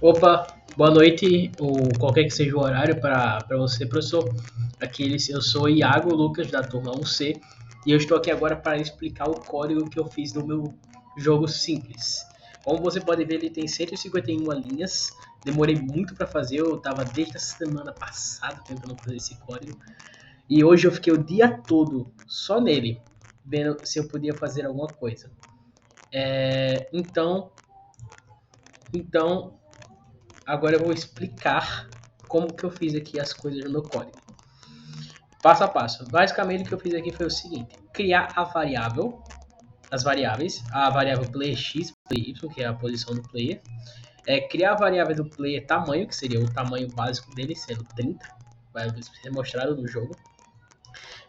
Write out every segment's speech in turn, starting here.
Opa, boa noite, ou qualquer que seja o horário para você, professor. Eu sou o Iago Lucas, da turma 1C, e eu estou aqui agora para explicar o código que eu fiz no meu jogo simples. Como você pode ver, ele tem 151 linhas, demorei muito para fazer, eu estava desde a semana passada tentando fazer esse código, e hoje eu fiquei o dia todo só nele, vendo se eu podia fazer alguma coisa. É, então, então Agora eu vou explicar como que eu fiz aqui as coisas no meu código. Passo a passo. Basicamente o que eu fiz aqui foi o seguinte: criar as variáveis, a variável player x, player y, que é a posição do player, criar a variável do player tamanho, que seria o tamanho básico dele, sendo 30, vai ser mostrado no jogo.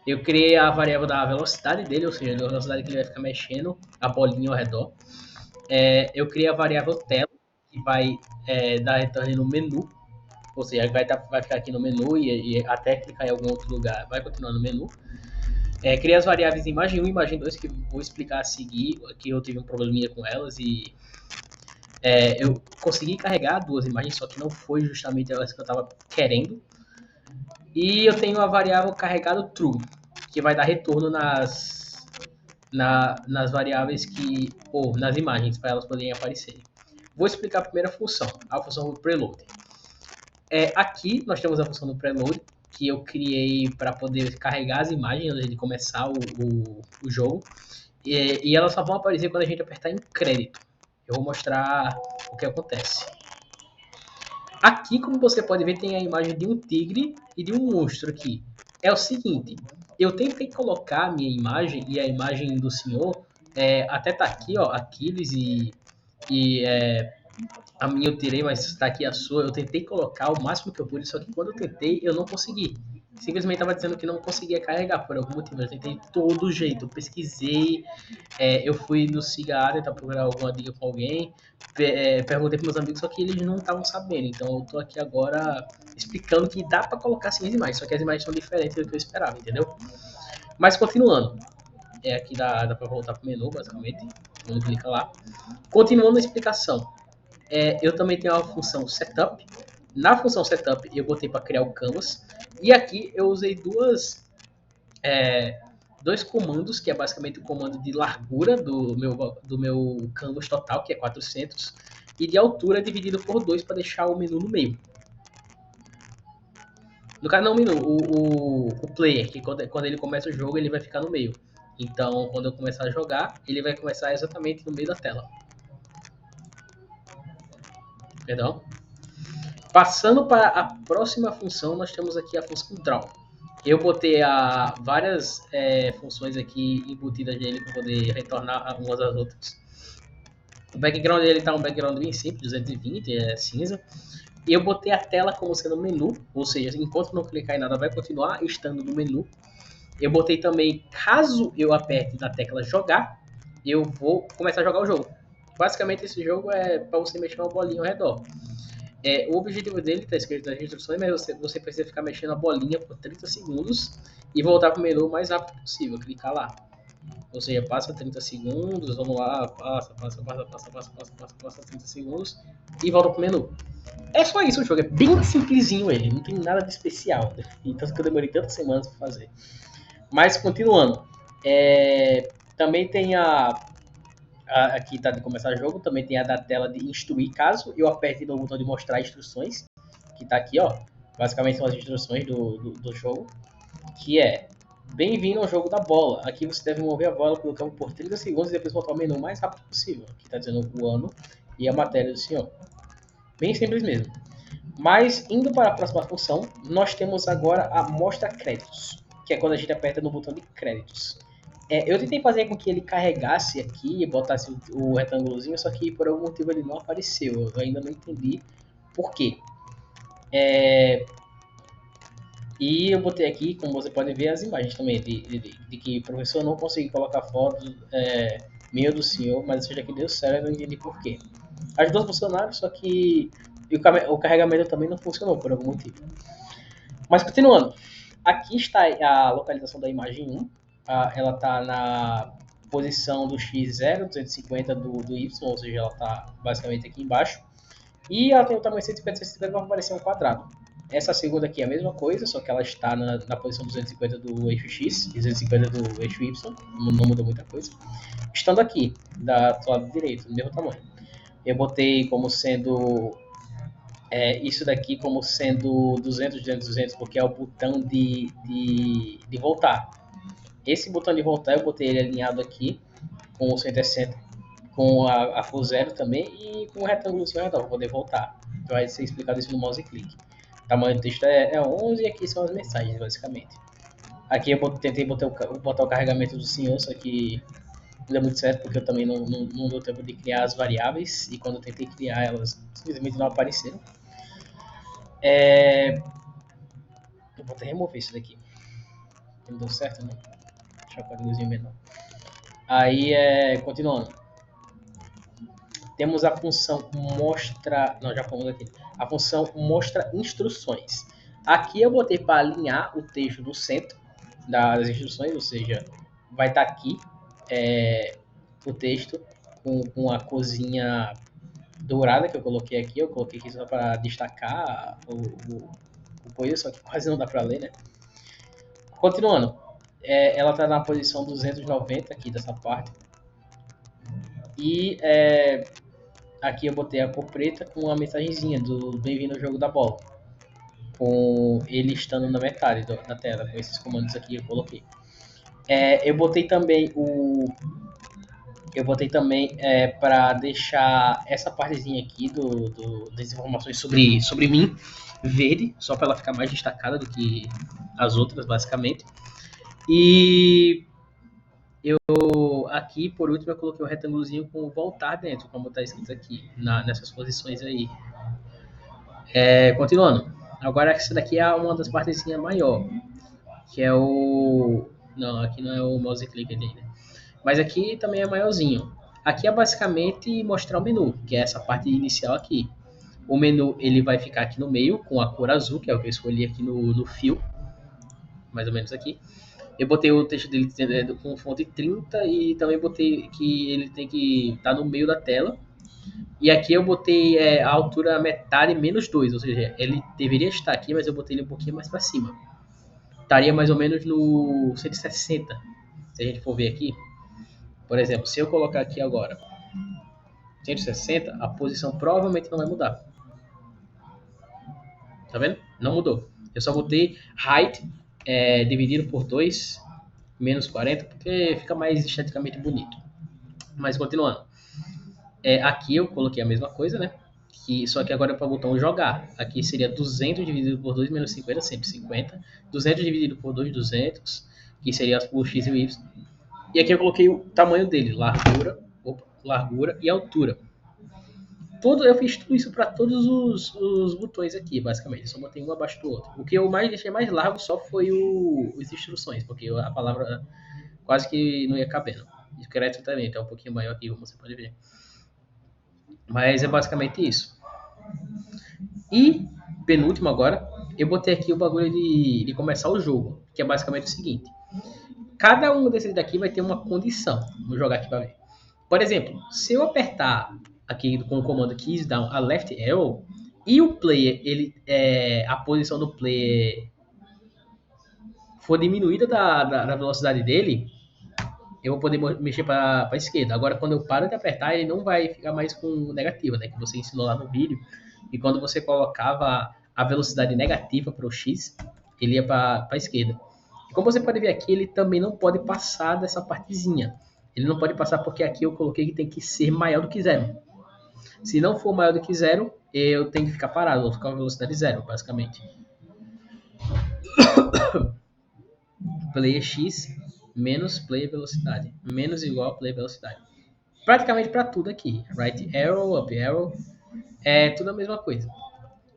Eu criei a variável da velocidade dele, ou seja, a velocidade que ele vai ficar mexendo a bolinha ao redor. Eu criei a variável tela, que vai dar retorno no menu. Ou seja, vai ficar aqui no menu e até clicar em algum outro lugar vai continuar no menu. Criei as variáveis imagem 1 e imagem 2, que vou explicar a seguir, que eu tive um probleminha com elas e eu consegui carregar duas imagens, só que não foi justamente elas que eu estava querendo. E eu tenho a variável carregado true, que vai dar retorno nas variáveis ou nas imagens, para elas poderem aparecer. Vou explicar a primeira função, a função do preload. Aqui nós temos a função do preload, que eu criei para poder carregar as imagens antes de começar o jogo. E elas só vão aparecer quando a gente apertar em crédito. Eu vou mostrar o que acontece. Aqui, como você pode ver, tem a imagem de um tigre e de um monstro aqui. É o seguinte, eu tentei colocar a minha imagem e a imagem do senhor, até tá aqui, ó, Aquiles e a minha eu tirei, mas está aqui a sua. Eu tentei colocar o máximo que eu pude, só que quando eu tentei, eu não consegui. Simplesmente estava dizendo que não conseguia carregar por algum motivo. Eu tentei de todo jeito. Eu pesquisei, eu fui no Cigar tentar procurar alguma dica com alguém, perguntei para meus amigos, só que eles não estavam sabendo. Então eu tô aqui agora explicando que dá para colocar sim as imagens, só que as imagens são diferentes do que eu esperava, entendeu? Mas continuando, aqui dá para voltar para o menu, basicamente. Quando clica lá. Continuando a explicação. Eu também tenho a função setup. Na função setup eu botei para criar o canvas. E aqui eu usei dois comandos, que é basicamente o comando de largura do meu canvas total, que é 400, e de altura dividido por 2 para deixar o menu no meio. No caso, não o menu, o player, que quando ele começa o jogo ele vai ficar no meio. Então, quando eu começar a jogar, ele vai começar exatamente no meio da tela. Perdão? Passando para a próxima função, nós temos aqui a função draw. Eu botei várias funções aqui embutidas nele para poder retornar umas às outras. O background dele está um background bem simples, 220, cinza. E eu botei a tela como sendo menu, ou seja, enquanto não clicar em nada vai continuar estando no menu. Eu botei também, caso eu aperte na tecla jogar, eu vou começar a jogar o jogo. Basicamente esse jogo é para você mexer uma bolinha ao redor. O objetivo dele está escrito nas instruções, mas você precisa ficar mexendo a bolinha por 30 segundos e voltar para o menu o mais rápido possível, clicar lá. Ou seja, passa 30 segundos, vamos lá, passa 30 segundos e volta pro menu. É só isso o jogo, é bem simplesinho ele, não tem nada de especial. Né? Tanto que eu demorei tantas semanas para fazer. Mas continuando, também tem aqui tá de começar o jogo, também tem a da tela de instruir, caso eu aperte no botão de mostrar instruções, que tá aqui, ó. Basicamente são as instruções do jogo, que é: bem-vindo ao jogo da bola. Aqui você deve mover a bola pelo campo por 30 segundos e depois voltar ao menu o mais rápido possível. Aqui está dizendo o ano e a matéria do senhor. Bem simples mesmo. Mas, indo para a próxima função, nós temos agora a mostra créditos, que é quando a gente aperta no botão de créditos. Eu tentei fazer com que ele carregasse aqui e botasse o retângulozinho, só que por algum motivo ele não apareceu. Eu ainda não entendi por quê. E eu botei aqui, como você pode ver, as imagens também, de que o professor não conseguiu colocar fotos minha do senhor, mas isso já que deu certo, eu não entendi por quê. As duas funcionaram, só que o carregamento também não funcionou, por algum motivo. Mas continuando, aqui está a localização da imagem 1, ela está na posição do x0, 250 do y, ou seja, ela está basicamente aqui embaixo. E ela tem o tamanho 150, 150 vai aparecer um quadrado. Essa segunda aqui é a mesma coisa, só que ela está na posição 250 do eixo X e 250 do eixo Y, não mudou muita coisa. Estando aqui, do lado direito, do mesmo tamanho. Eu botei como sendo isso daqui como sendo 200, 200, 200, porque é o botão de voltar. Esse botão de voltar eu botei ele alinhado aqui com o 160, com a full zero também e com o retângulo redor para poder voltar. Então vai ser explicado isso no mouse click. O tamanho do texto é 11 e aqui são as mensagens, basicamente. Aqui eu tentei botar o carregamento do senhor, só que não deu muito certo porque eu também não deu tempo de criar as variáveis e quando eu tentei criar elas simplesmente não apareceram. Eu vou até remover isso daqui. Não deu certo, né? Deixa eu códigozinho menor. Aí, continuando. Temos a função mostra. Não, já falamos aqui. A função mostra instruções. Aqui eu botei para alinhar o texto no centro das instruções, ou seja, vai estar aqui o texto com a corzinha dourada que eu coloquei aqui. Eu coloquei aqui só para destacar o coisa, só que quase não dá para ler, né? Continuando. Ela está na posição 290 aqui dessa parte. E aqui eu botei a cor preta com uma mensagenzinha do Bem-vindo ao Jogo da Bola. Com ele estando na metade da tela, com esses comandos aqui eu coloquei. Eu botei também para deixar essa partezinha aqui das informações sobre mim verde, só para ela ficar mais destacada do que as outras, basicamente. E aqui, por último, eu coloquei um retângulozinho com voltar dentro, como está escrito aqui, nessas posições aí. Continuando. Agora, essa daqui é uma das partezinhas maior, que é o... Não, aqui não é o mouse click ainda. Mas aqui também é maiorzinho. Aqui é basicamente mostrar o menu, que é essa parte inicial aqui. O menu ele vai ficar aqui no meio, com a cor azul, que é o que eu escolhi aqui no fio, mais ou menos aqui. Eu botei o texto dele com fonte 30 e também botei que ele tem que estar no meio da tela. E aqui eu botei a altura metade menos 2, ou seja, ele deveria estar aqui, mas eu botei ele um pouquinho mais para cima. Estaria mais ou menos no 160, se a gente for ver aqui. Por exemplo, se eu colocar aqui agora 160, a posição provavelmente não vai mudar. Tá vendo? Não mudou. Eu só botei height dividido por 2 menos 40, porque fica mais esteticamente bonito. Mas continuando. Aqui eu coloquei a mesma coisa, né? Só que agora é para o botão jogar. Aqui seria 200 dividido por 2 menos 50, sempre 50. 200 dividido por 2, 200, que seria o x e o y. E aqui eu coloquei o tamanho dele, largura e altura. Eu fiz tudo isso para todos os botões aqui, basicamente. Eu só botei um abaixo do outro. O que eu deixei mais largo só foi as instruções, porque a palavra quase que não ia cabendo. O crédito também, então é um pouquinho maior aqui, como você pode ver. Mas é basicamente isso. E, penúltimo agora, eu botei aqui o bagulho de começar o jogo, que é basicamente o seguinte. Cada um desses daqui vai ter uma condição. Vou jogar aqui para ver. Por exemplo, se eu apertar aqui com o comando keys down a left arrow e o player, a posição do player for diminuída da velocidade dele, eu vou poder mexer para a esquerda. Agora, quando eu paro de apertar, ele não vai ficar mais com negativa, né? Que você ensinou lá no vídeo. E quando você colocava a velocidade negativa para o X, ele ia para a esquerda. E como você pode ver aqui, ele também não pode passar dessa partezinha. Ele não pode passar porque aqui eu coloquei que tem que ser maior do que zero. Se não for maior do que zero, eu tenho que ficar parado, vou ficar com velocidade zero, basicamente. Player X menos player velocidade. Menos igual a player velocidade. Praticamente para tudo aqui. Right arrow, up arrow. É tudo a mesma coisa.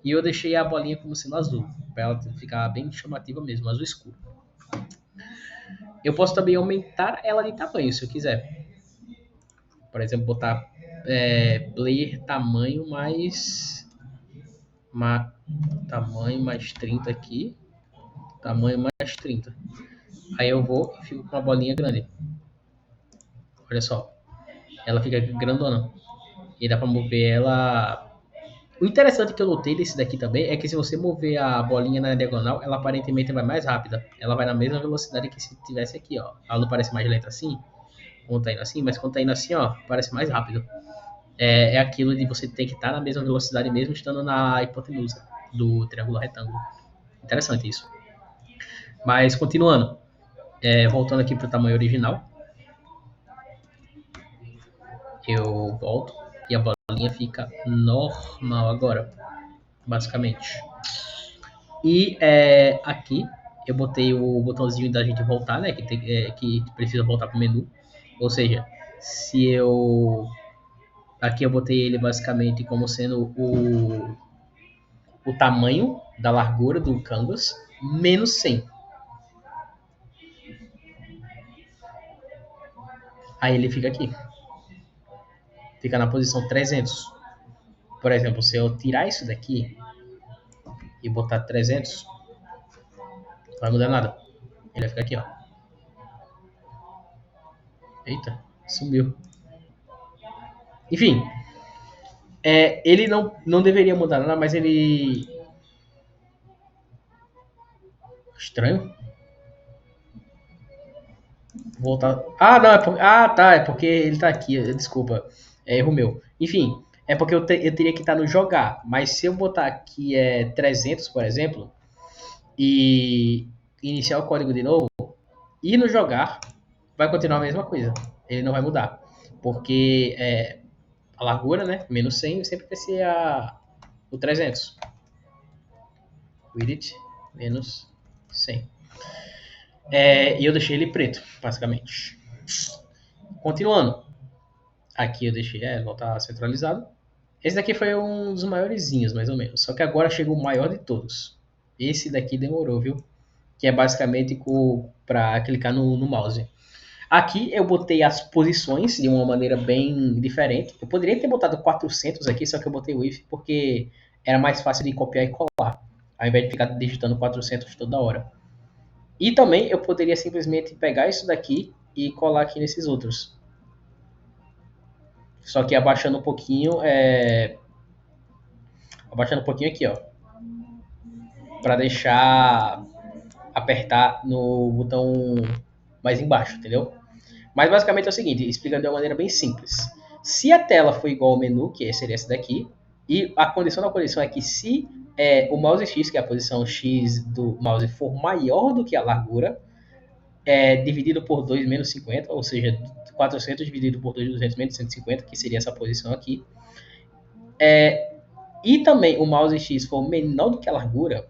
E eu deixei a bolinha como sendo azul. Para ela ficar bem chamativa mesmo, azul escuro. Eu posso também aumentar ela de tamanho, se eu quiser. Por exemplo, botar player tamanho tamanho mais 30 aqui. Tamanho mais 30. Aí eu vou e fico com uma bolinha grande. Olha só. Ela fica grandona. E dá pra mover ela O interessante que eu notei desse daqui também é que se você mover a bolinha na diagonal, ela aparentemente vai mais rápida. Ela vai na mesma velocidade que se tivesse aqui, ó. Ela não parece mais lenta assim, quando tá indo assim, mas quando tá indo assim, ó, parece mais rápido. É aquilo de você ter que estar na mesma velocidade mesmo estando na hipotenusa do triângulo retângulo. Interessante isso. Mas continuando, voltando aqui para o tamanho original, eu volto e a bolinha fica normal agora, basicamente. E aqui eu botei o botãozinho da gente voltar, né? Que precisa voltar para o menu. Ou seja, se eu. Aqui eu botei ele basicamente como sendo o tamanho da largura do canvas menos 100. Aí ele fica aqui. Fica na posição 300. Por exemplo, se eu tirar isso daqui e botar 300, não vai mudar nada. Ele vai ficar aqui, ó. Eita, sumiu. Enfim, ele não deveria mudar nada, mas ele... Estranho. Voltar... não, tá, é porque ele tá aqui, desculpa. É erro meu. Enfim, é porque eu teria que estar no jogar, mas se eu botar aqui 300, por exemplo, e iniciar o código de novo, e no jogar, vai continuar a mesma coisa. Ele não vai mudar. Porque a largura, né? Menos 100 sempre vai ser o 300. Width menos 100. E eu deixei ele preto, basicamente. Continuando. Aqui eu deixei, voltar centralizado. Esse daqui foi um dos maiorzinhos, mais ou menos. Só que agora chegou o maior de todos. Esse daqui demorou, viu? Que é basicamente para clicar no mouse. Aqui eu botei as posições de uma maneira bem diferente. Eu poderia ter botado 400 aqui, só que eu botei o if porque era mais fácil de copiar e colar, ao invés de ficar digitando 400 toda hora. E também eu poderia simplesmente pegar isso daqui e colar aqui nesses outros. Só que abaixando um pouquinho, abaixando um pouquinho aqui, ó, para deixar apertar no botão mais embaixo, entendeu? Mas basicamente é o seguinte, explicando de uma maneira bem simples. Se a tela for igual ao menu, que seria essa daqui, e a condição da condição é que se o mouse X, que é a posição X do mouse, for maior do que a largura, dividido por 2 menos 50, ou seja, 400 dividido por 2, 200 menos 150, que seria essa posição aqui. E também o mouse X for menor do que a largura,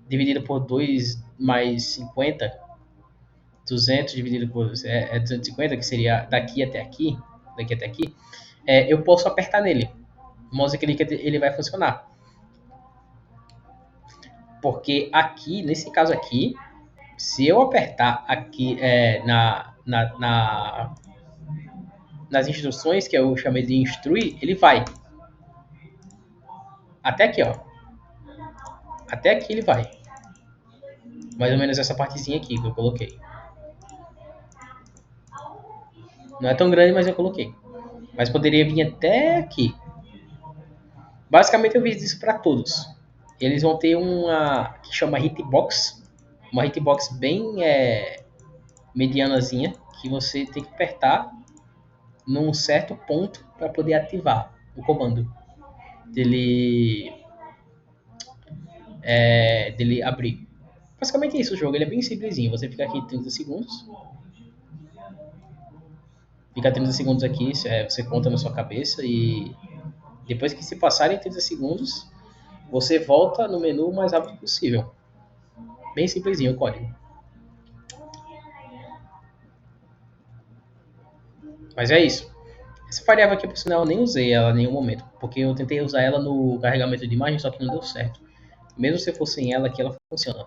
dividido por 2 mais 50, 200 dividido por 250, que seria daqui até aqui, eu posso apertar nele. O mouse clica, ele vai funcionar. Porque aqui, nesse caso aqui, se eu apertar aqui nas instruções que eu chamei de instruir, ele vai. Até aqui, ó. Até aqui ele vai. Mais ou menos essa partezinha aqui que eu coloquei. Não é tão grande, mas eu coloquei. Mas poderia vir até aqui. Basicamente eu fiz isso para todos. Eles vão ter uma que chama hitbox. Uma hitbox bem medianazinha, que você tem que apertar num certo ponto para poder ativar o comando dele abrir. Basicamente isso, o jogo ele é bem simplesinho. Você fica aqui 30 segundos. Fica 30 segundos aqui, você conta na sua cabeça e depois que se passarem 30 segundos, você volta no menu o mais rápido possível. Bem simplesinho o código. Mas é isso. Essa variável aqui, por sinal, eu nem usei ela em nenhum momento, porque eu tentei usar ela no carregamento de imagem, só que não deu certo. Mesmo se fosse sem ela aqui, ela funciona.